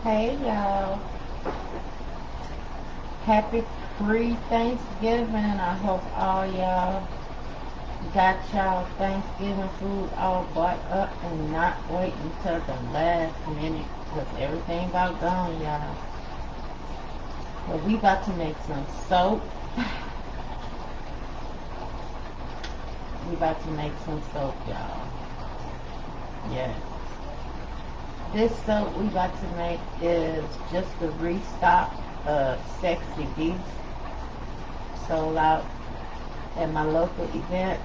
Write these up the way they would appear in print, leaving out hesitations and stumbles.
Hey y'all, happy pre-Thanksgiving. I hope all y'all got y'all Thanksgiving food all bought up and not waiting till the last minute because everything about gone, y'all. But we about to make some soap. We about to make some soap, y'all. Yes. This soap we about to make is just a restock of Sexy Beast. Sold out at my local event,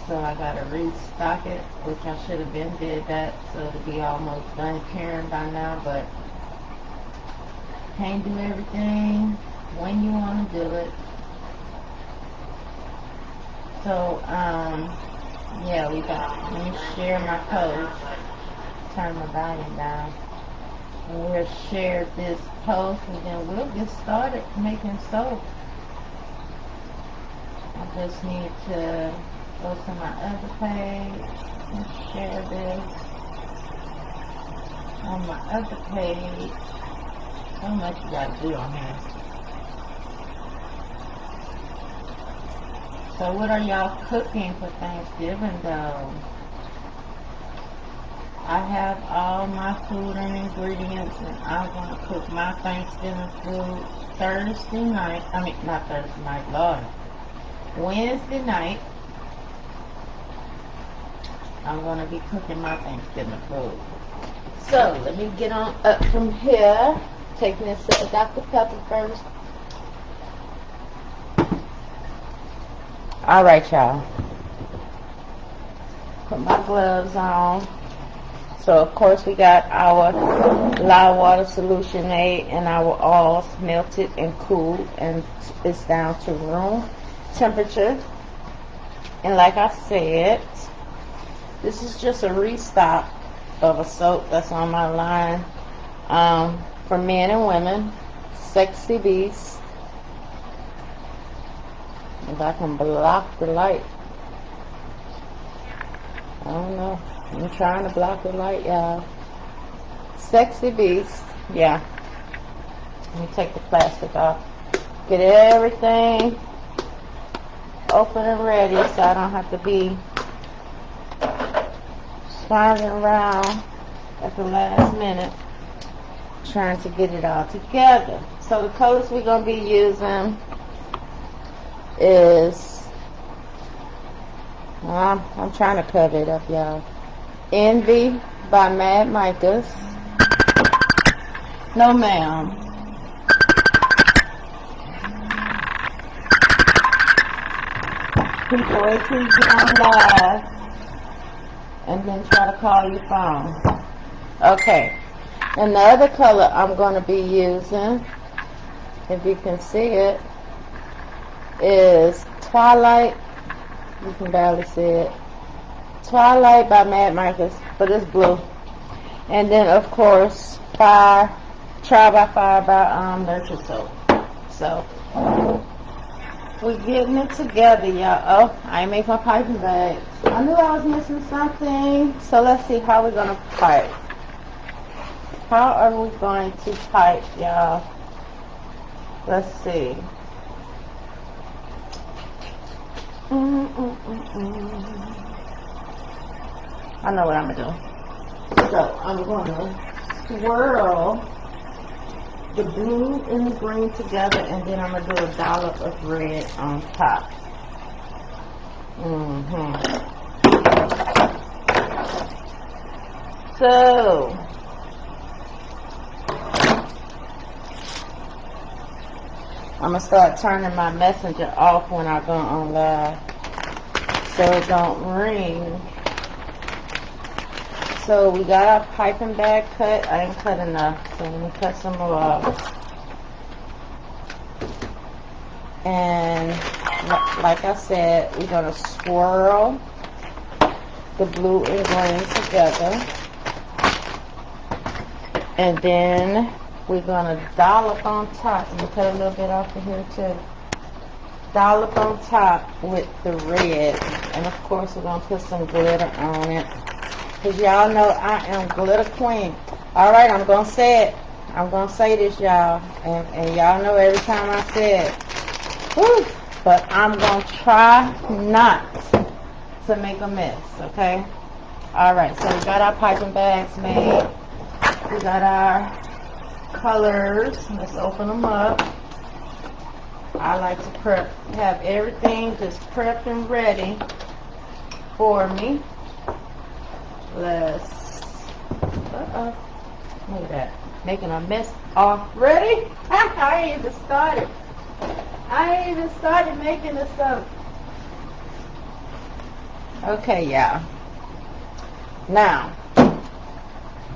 so I gotta restock it, which I should have been did that, so it'll be almost done carrying by now, but can't do everything when you want to do it. So yeah, let me share my post, turn my volume down, and we'll share this post and then we'll get started making soap. I just need to go to my other page and share this on my other page. So much you gotta do on here. So what are y'all cooking for Thanksgiving though? I have all my food and ingredients, and I'm going to cook my Thanksgiving food Thursday night. I mean, not Thursday night, Lord. Wednesday night, I'm going to be cooking my Thanksgiving food. So, let me get on up from here. Taking this sip of Dr. Pepper first. Alright, y'all. Put my gloves on. So, of course, we got our lye water solution made and our oils melted and cooled, and it's down to room temperature. And like I said, this is just a restock of a soap that's on my line for men and women. Sexy Beast. If I can block the light. I don't know. I'm trying to block the light, y'all. Sexy Beast. Yeah. Let me take the plastic off. Get everything open and ready so I don't have to be sliding around at the last minute trying to get it all together. So the colors we're going to be using is, I'm trying to cover it up, y'all. Envy by Mad Micah's. No, ma'am. People wait till you get on live and then try to call your phone. Okay. And the other color I'm going to be using, if you can see it, is Twilight. You can barely see it. Twilight by Mad Micah's, but it's blue. And then, of course, Try by Fire by Nurture Soap. So, we're getting it together, y'all. Oh, I ain't make my piping bag. I knew I was missing something. So, let's see how we're going to pipe. How are we going to pipe, y'all? Let's see. I know what I'm going to do. So, I'm going to swirl the blue and the green together, and then I'm going to do a dollop of red on top. So, I'm going to start turning my messenger off when I go on live so it don't ring. So we got our piping bag cut. I ain't cut enough, so let me cut some more off. And like I said, we're going to swirl the blue and green together. And then we're going to dollop on top. Let me cut a little bit off of here too. Dollop on top with the red. And of course we're going to put some glitter on it. Because y'all know I am glitter queen. Alright, I'm going to say it. I'm gonna say this, y'all, and y'all know every time I say it, whew, but I'm gonna try not to make a mess, okay? Alright, so we got our piping bags made. We got our colors. Let's open them up. I like to have everything just prepped and ready for me. Let's, look at that, making a mess already. I ain't even started. Making this stuff. Okay, y'all. Now,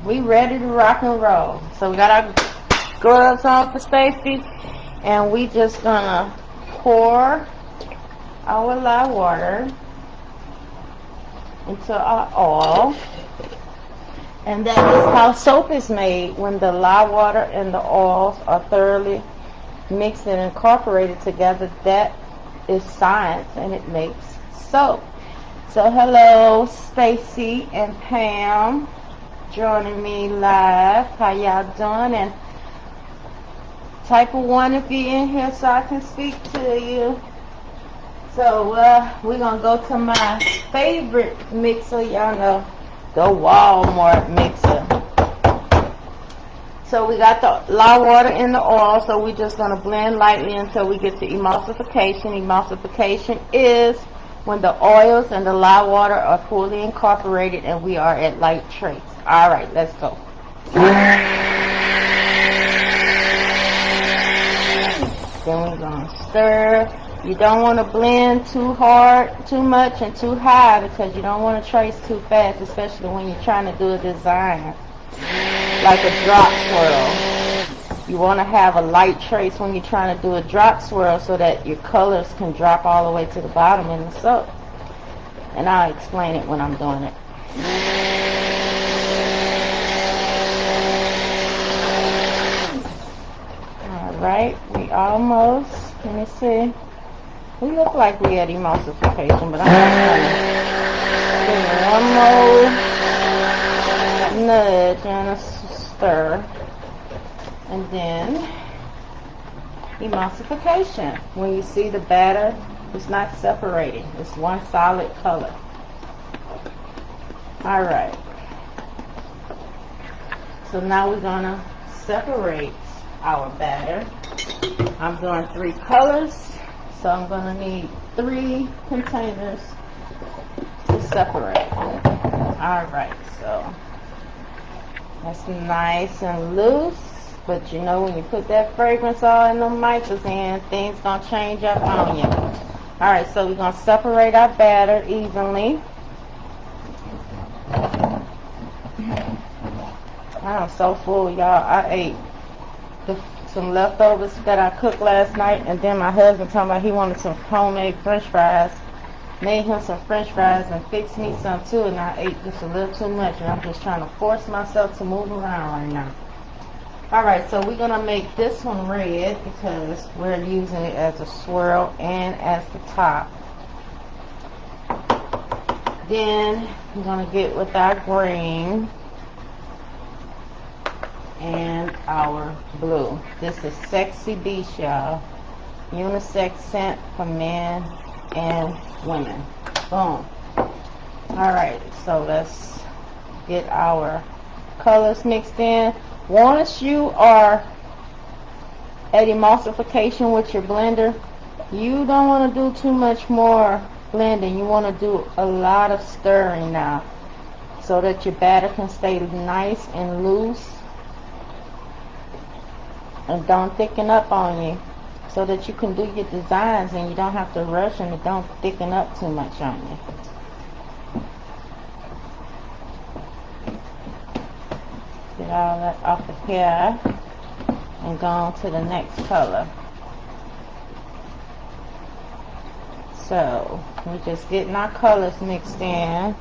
we ready to rock and roll. So we got our gloves on for safety, and we just gonna pour our lye water into our oil. And that is how soap is made, when the lye water and the oils are thoroughly mixed and incorporated together. That is science, and it makes soap. So hello, Stacy and Pam, joining me live. How y'all doing? And type of 1 if you're in here so I can speak to you. So we're gonna go to my favorite mixer, y'all know, the Walmart mixer. So we got the lye water in the oil, so we're just gonna blend lightly until we get to emulsification. Emulsification is when the oils and the lye water are fully incorporated and we are at light trace. All right, let's go. Then we're gonna stir. You don't want to blend too hard, too much, and too high, because you don't want to trace too fast, especially when you're trying to do a design like a drop swirl. You want to have a light trace when you're trying to do a drop swirl so that your colors can drop all the way to the bottom in the soap. And I'll explain it when I'm doing it. Alright, we almost, let me see. We look like we had emulsification, but I'm going to give it one more nudge and a stir. And then emulsification. When you see the batter, it's not separating. It's one solid color. Alright. So now we're going to separate our batter. I'm doing 3 colors, so I'm going to need 3 containers to separate. Alright, so that's nice and loose. But you know, when you put that fragrance all in the micros in, things gonna change up on you. Alright, so we're gonna separate our batter evenly. I'm so full, y'all. I ate some leftovers that I cooked last night, and then my husband talking about he wanted some homemade french fries. Made him some french fries and fixed me some too, and I ate just a little too much, and I'm just trying to force myself to move around right now. Alright, so we're going to make this one red because we're using it as a swirl and as the top. Then we're going to get with our green and our blue. This is Sexy Beach, y'all. Unisex scent for men and women. Boom. Alright, so let's get our colors mixed in. Once you are at emulsification with your blender, you don't want to do too much more blending. You want to do a lot of stirring now so that your batter can stay nice and loose and don't thicken up on you, so that you can do your designs and you don't have to rush and it don't thicken up too much on you. Get all that off of here and go on to the next color. So we're just getting our colors mixed in.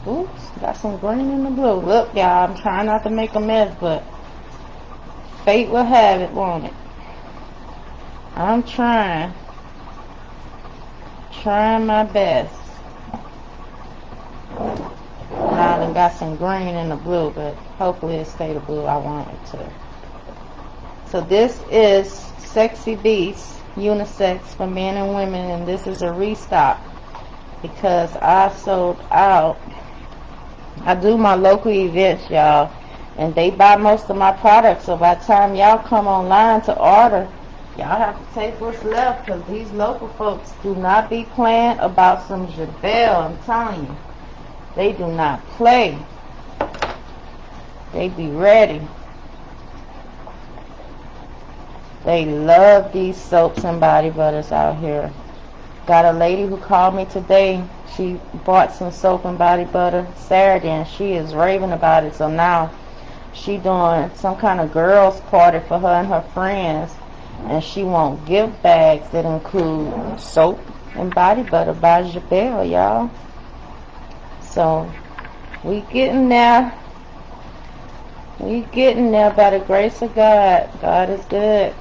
Oops, got some green in the blue. Look, y'all, I'm trying not to make a mess, but fate will have it, won't it? I'm trying my best. Now the done got some green in the blue, but hopefully it stay the blue I want it to. So this is Sexy Beast unisex for men and women, and this is a restock because I sold out. I do my local events, y'all, and they buy most of my products, so by the time y'all come online to order, y'all have to take what's left, because these local folks do not be playing about some Jabelle. I'm telling you, they do not play. They be ready. They love these soaps and body butters out here. Got a lady who called me today. She bought some soap and body butter Saturday, and she is raving about it. So now she doing some kind of girls party for her and her friends, and she want gift bags that include soap and body butter by Jabelle, y'all. So we getting there. We getting there by the grace of God. God is good.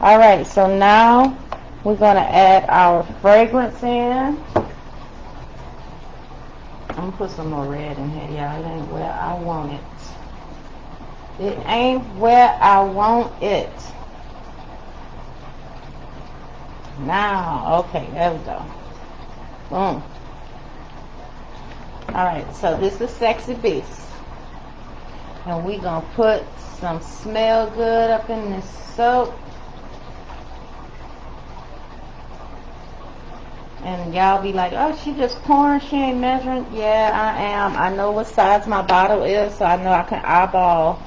Alright, so now we're going to add our fragrance in. I'm going to put some more red in here, y'all. It ain't where I want it. It ain't where I want it. Now, okay, there we go. Boom. Alright, so this is Sexy Beast. And we're going to put some Smell Good up in this soap. And y'all be like, oh, she just pouring, she ain't measuring. Yeah, I am. I know what size my bottle is, so I know I can eyeball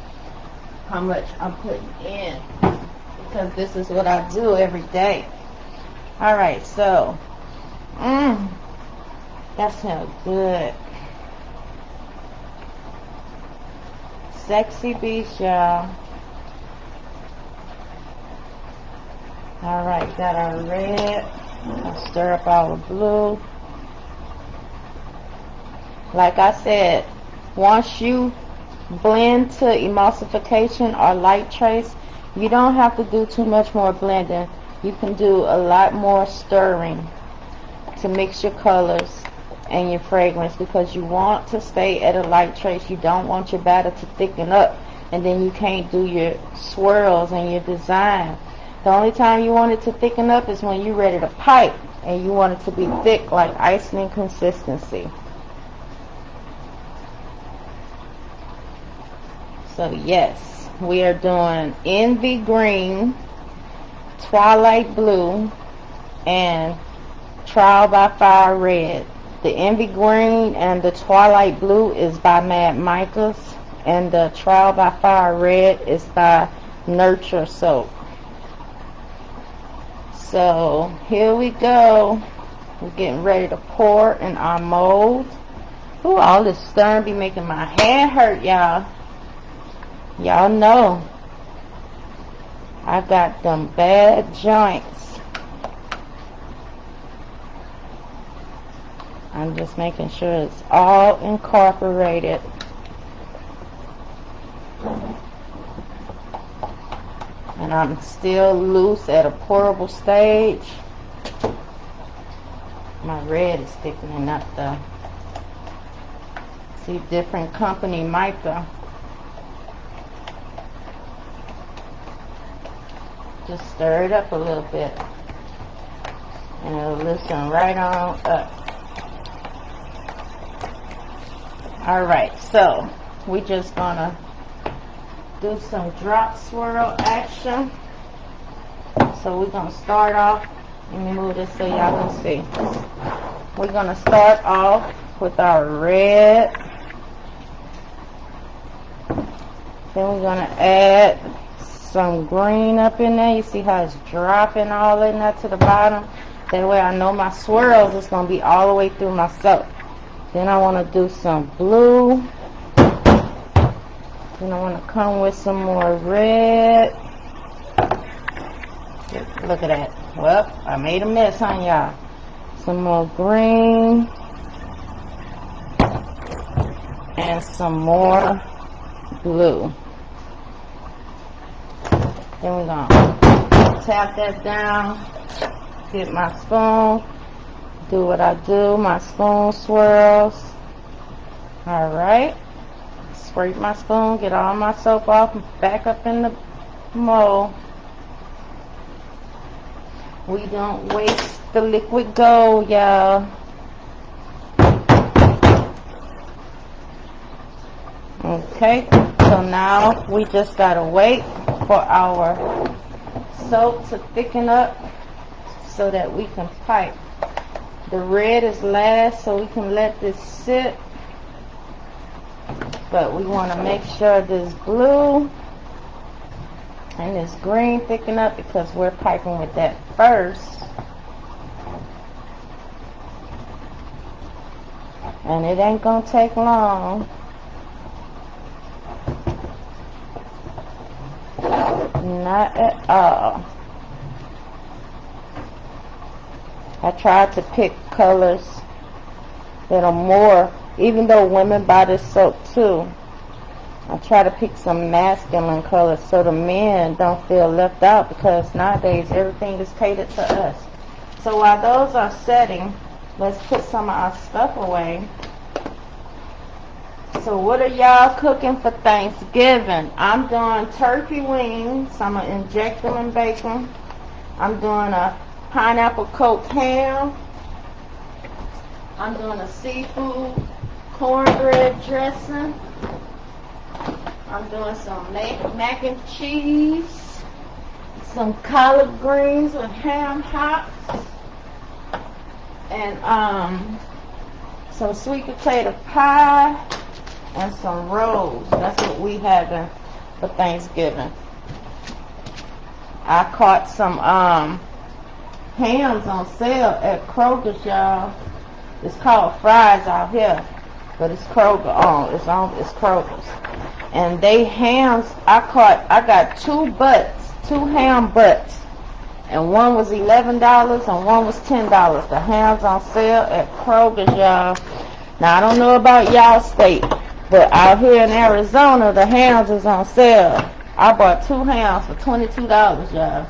how much I'm putting in, because this is what I do every day. Alright, so that smells good. Sexy Beast, y'all. Alright, got our red. I'll stir up our blue. Like I said, once you blend to emulsification or light trace, you don't have to do too much more blending. You can do a lot more stirring to mix your colors and your fragrance, because you want to stay at a light trace. You don't want your batter to thicken up, and then you can't do your swirls and your design. The only time you want it to thicken up is when you're ready to pipe and you want it to be thick like icing consistency. So yes, we are doing Envy Green, Twilight Blue, and Trial by Fire Red. The Envy Green and the Twilight Blue is by Mad Micah's, and the Trial by Fire Red is by Nurture Soap. So here we go. We're getting ready to pour in our mold. Ooh, all this stirring be making my hand hurt, y'all. Y'all know I got them bad joints. I'm just making sure it's all incorporated. And I'm still loose at a pourable stage. My red is thickening up though. See, different company mica. Just stir it up a little bit, and it'll loosen right on up. Alright, so we just gonna do some drop swirl action. So we're gonna start off, let me move this so y'all can see. We're gonna start off with our red. Then we're gonna add some green up in there. You see how it's dropping all in there to the bottom? That way I know my swirls is gonna be all the way through my soap. Then I wanna do some blue. Then I want to come with some more red. Look at that. Well, I made a mess, huh, y'all? Some more green. And some more blue. Then we're going to tap that down. Get my spoon. Do what I do. My spoon swirls. Alright. Scrape my spoon, get all my soap off, back up in the mold. We don't waste the liquid gold, y'all. Okay, so now we just gotta wait for our soap to thicken up so that we can pipe. The red is last, so we can let this sit, but we want to make sure this blue and this green thicken up because we're piping with that first. And it ain't gonna take long. Not at all. I tried to pick colors that are more, even though women buy this soap too, I try to pick some masculine colors so the men don't feel left out, because nowadays everything is catered to us. So while those are setting, let's put some of our stuff away. So what are y'all cooking for Thanksgiving? I'm doing turkey wings. I'm going to inject them in bacon. I'm doing a pineapple coke ham. I'm doing a seafood cornbread dressing. I'm doing some mac and cheese, some collard greens with ham hocks, and some sweet potato pie and some rolls. That's what we having for Thanksgiving. I caught some hams on sale at Kroger's, y'all. It's called Fries out here, but it's Kroger it's Kroger's. And they hams, I got two ham butts, and one was $11 and one was $10. The hams on sale at Kroger's, y'all. Now I don't know about y'all state, but out here in Arizona, the hams is on sale. I bought two hams for $22, y'all.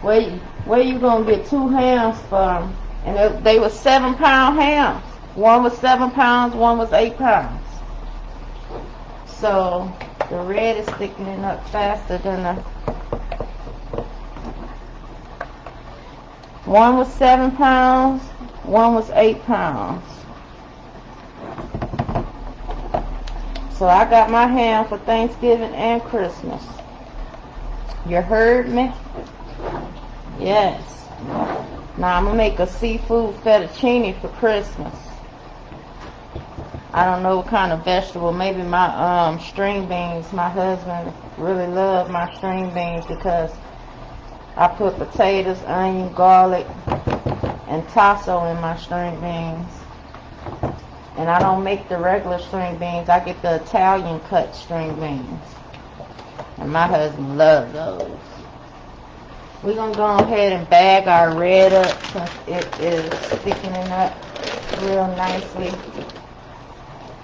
Where you gonna get two hams from? And they were 7-pound hams. One was 7 pounds, one was 8 pounds. So the red is thickening up faster than the. One was 7 pounds, one was 8 pounds. So I got my ham for Thanksgiving and Christmas. You heard me? Yes. Now I'm going to make a seafood fettuccine for Christmas. I don't know what kind of vegetable. Maybe my string beans. My husband really loves my string beans because I put potatoes, onion, garlic, and tasso in my string beans. And I don't make the regular string beans. I get the Italian cut string beans. And my husband loves those. We're going to go ahead and bag our red up since it is thickening up real nicely.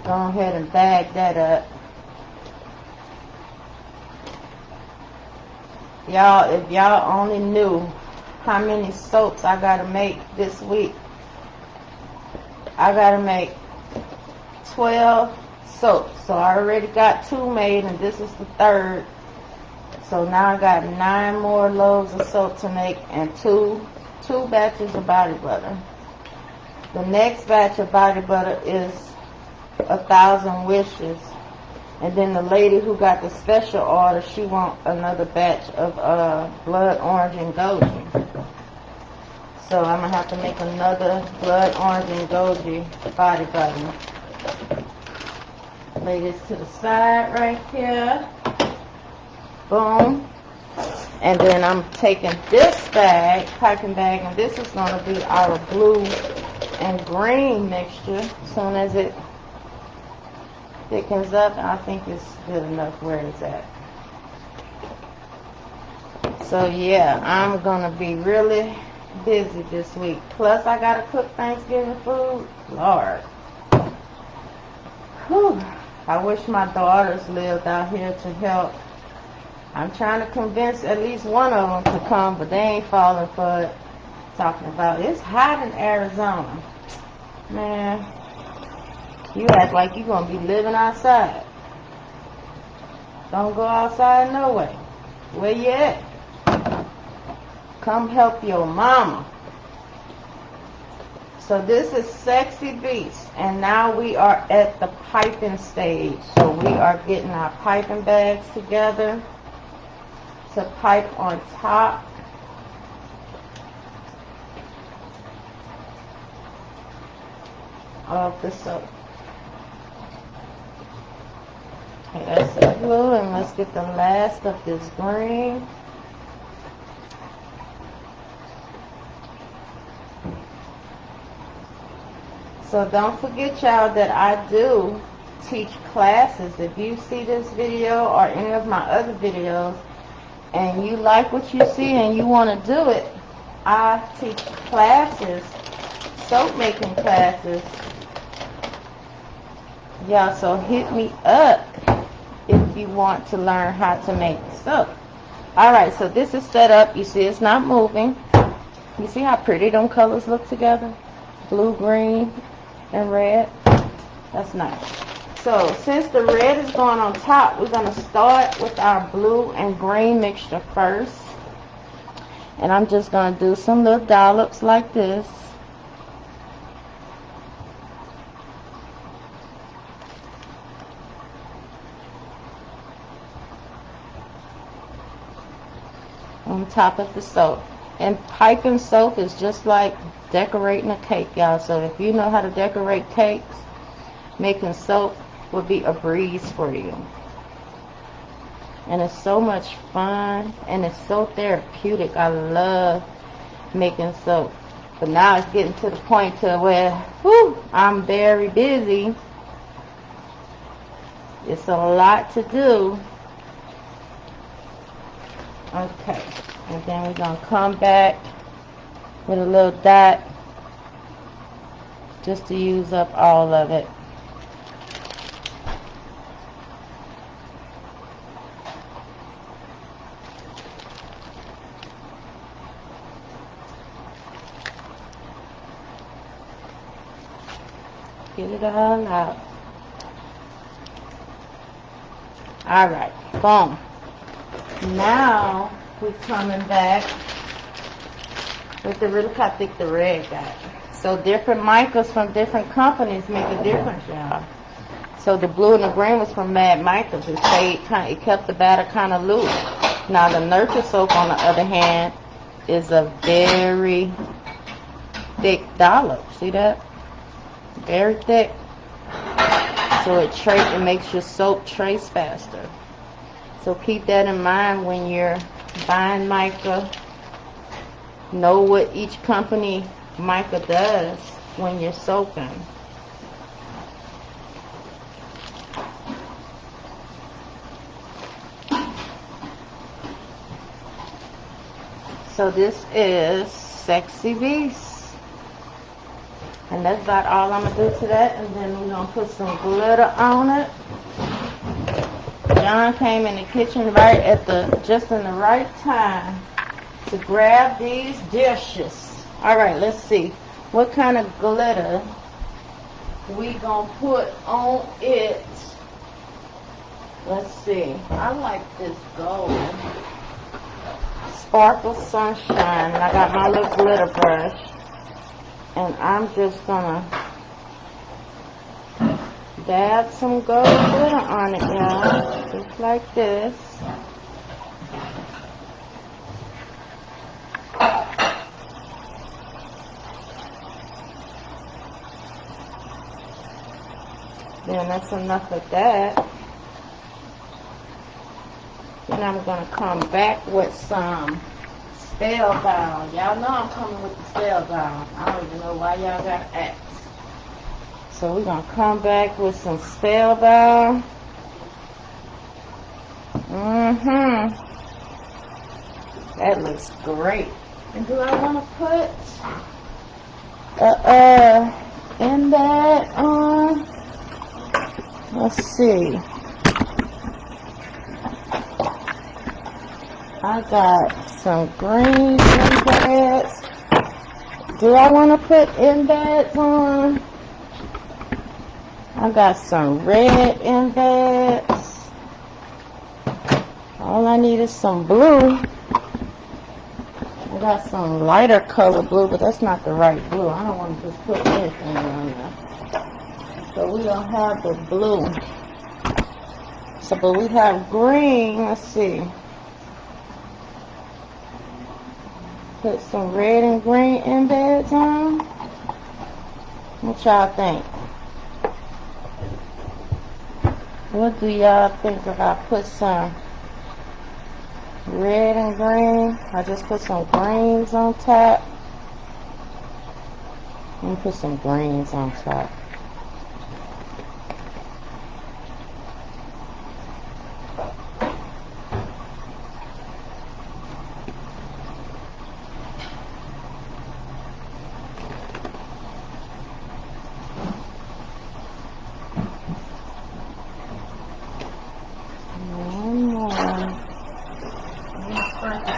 Go ahead and bag that up. Y'all, if y'all only knew how many soaps I got to make this week. I got to make 12 soaps. So I already got 2 made, and this is the 3rd. So now I got 9 more loaves of soap to make and two batches of body butter. The next batch of body butter is 1,000 wishes. And then the lady who got the special order, she wants another batch of blood orange and goji. So I'm going to have to make another blood orange and goji body butter. Lay this to the side right here. Boom. And then I'm taking this bag, piping bag, and this is going to be our blue and green mixture. As soon as it thickens up, I think it's good enough where it's at. So yeah, I'm going to be really busy this week. Plus I got to cook Thanksgiving food. Lord. Whew. I wish my daughters lived out here to help. I'm trying to convince at least one of them to come, but they ain't falling for it. Talking about it's hot in Arizona. Man, You act like you're going to be living outside. Don't go outside no way. Where you at? Come help your mama. So this is Sexy Beast. And now we are at the piping stage. So we are getting our piping bags together to pipe on top. Of the soap. Okay, that's the blue, and let's get the last of this green. So don't forget, y'all, that I do teach classes. If you see this video or any of my other videos and you like what you see and you want to do it, I teach classes, soap making classes. Yeah, so hit me up if you want to learn how to make soap. Alright, so this is set up. You see it's not moving. You see how pretty them colors look together? Blue, green, and red. That's nice. So since the red is going on top, we're going to start with our blue and green mixture first. And I'm just going to do some little dollops like this. On top of the soap. And piping soap is just like decorating a cake, y'all. So if you know how to decorate cakes, making soap will be a breeze for you. And it's so much fun and it's so therapeutic. I love making soap. But now it's getting to the point to where I'm very busy. It's a lot to do. Okay, and then we're going to come back with a little dot just to use up all of it. Get it all out. Alright, boom. Now we're coming back with the look how thick the red got. So different micas from different companies make a difference, y'all. So the blue and the green was from Mad Micas. It kept the batter kind of loose. Now the Nurture soap, on the other hand, is a very thick dollop. See that? Very thick. So it makes your soap trace faster. So keep that in mind when you're buying mica. Know what each company mica does when you're soaping. So this is Sexy Beast. And that's about all I'm going to do to that. And then we're going to put some glitter on it. John came in the kitchen just in the right time to grab these dishes. Alright, let's see. What kind of glitter we gonna put on it? Let's see. I like this gold. Sparkle Sunshine. And I got my little glitter brush. And I'm just gonna dab some gold glitter on it, y'all. Just like this. Then that's enough of that. Then I'm going to come back with some Spellbound. Y'all know I'm coming with the Spellbound. I don't even know why y'all got asked. So we're going to come back with some Spellbound. That looks great. And do I want to put in that on? Let's see. I got some green embeds. Do I want to put embeds on? I got some red embeds. All I need is some blue. I got some lighter color blue, but that's not the right blue. I don't want to just put anything on there. So we don't have the blue. So, but we have green. Let's see. Put some red and green embeds on. What y'all think? What do y'all think if I put some red and green? I just put some greens on top. Let me put some greens on top.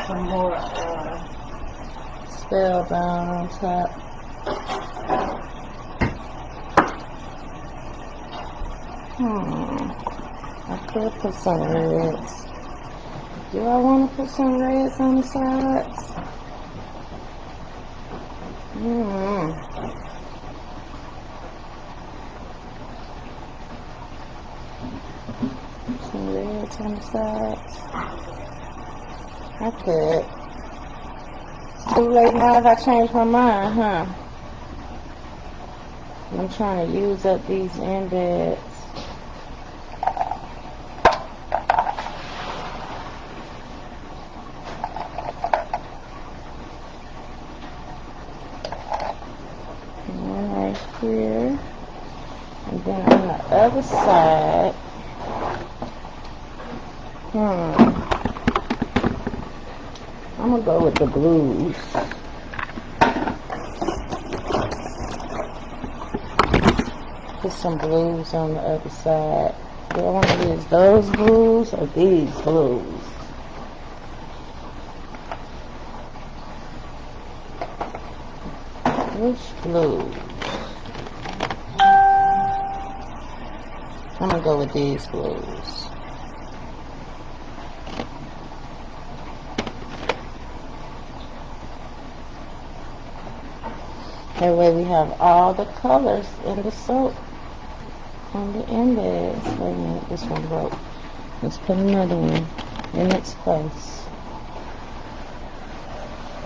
Some more spellbound on top. I could put some reds. Do I want to put some reds on the sides? Some reds on the sides. I could. Too late now if I change my mind, huh? I'm trying to use up these embeds. One right here. And then on the other side. I'm gonna go with the blues. Put some blues on the other side. Do I want to use those blues or these blues? Which blues? I'm gonna go with these blues. That way we have all the colors in the soap on the embeds. Wait a minute, this one broke. Let's put another one in its place.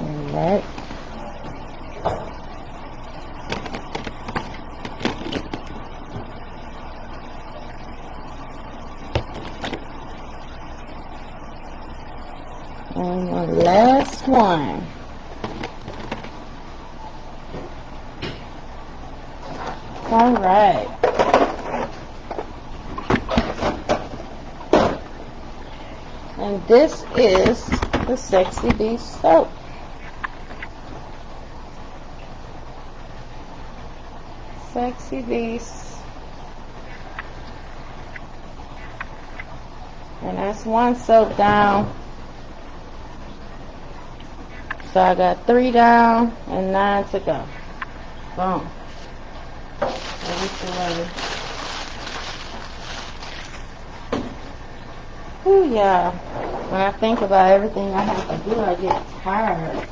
Alright. And the last one. Alright. And this is the Sexy Beast soap. Sexy Beast. And that's one soap down. So I got 3 down and 9 to go. Boom. Ooh, yeah. When I think about everything I have to do, I get tired.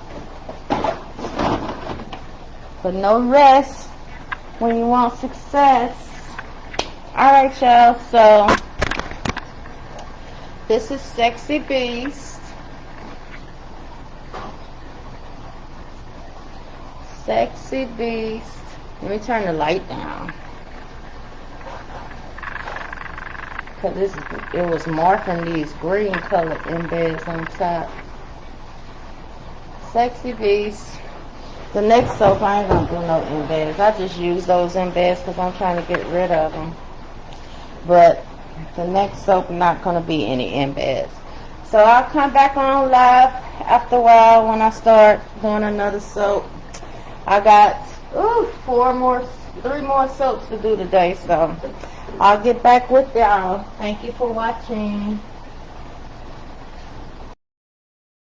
But no rest when you want success. Alright, y'all. So, this is Sexy Beast. Sexy Beast. Let me turn the light down. Because it was morphing these green colored embeds on top. Sexy Beast. The next soap, I ain't going to do no embeds. I just use those embeds because I'm trying to get rid of them. But the next soap, not going to be any embeds. So I'll come back on live after a while when I start doing another soap. I got 3 more soaps to do today, so I'll get back with y'all. Thank you for watching.